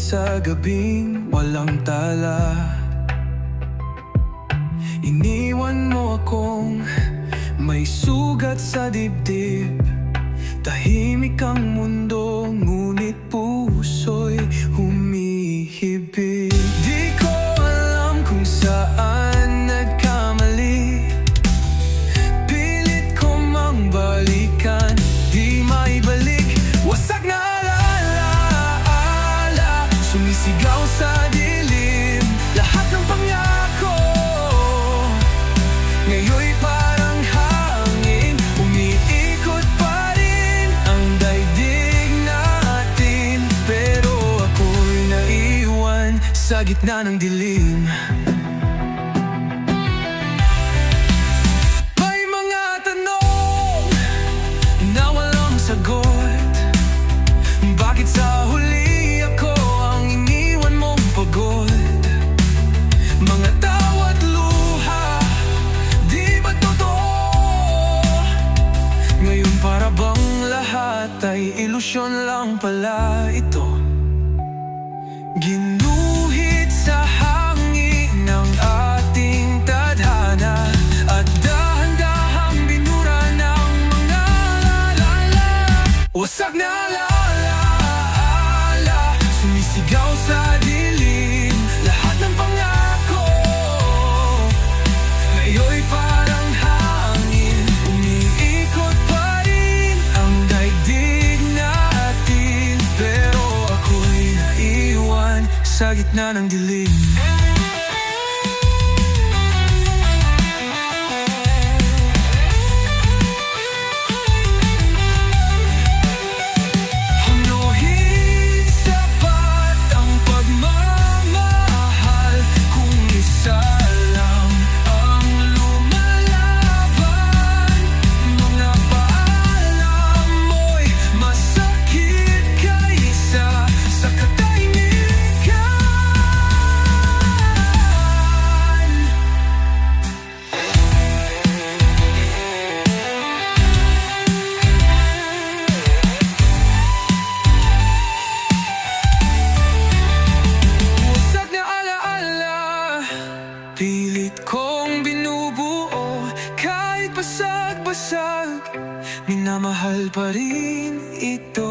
sa gabing walang tala. Iniwan mo akong may sugat sa dibdib. Tahimik ang mundo, ngunit puso'y humihibig. Di ko alam kung saan nagkamali. Pilit ko mang balikan, di maibalik. Wasak na alaala, sumisigaw sa dilim. Lahat ng pangako ngayon'y parang hangin. Umiikot pa rin ang daigdig natin, pero ako'y naiwan sa gitna ng dilim. May mga tanong na walang sagot. Bakit sa huli ako ang iniwan mong pagod? Mga tawa't luha, di ba totoo? Ngayon para bang lahat ay ilusyon lang pala ito? Ginuhit sa hangin ng ating tadhana, at dahan-dahang binura ng mga lalala. Wasak na alaala, sumisigaw sa dilim. Lahat ng pangako ngayon'y parang hangin. Umiikot pa rin ang daigdig natin, pero ako'y naiwan sa gitna ng dilim. Hangnuhin sapat ang pagmamahal kung isa lang ang lumalaban. Mga paalam mo'y masakit kaysa sa katahimikan. Wasak na alaala, pilit kong binubuo. Kahit basag-basag, minamahal pa rin ito.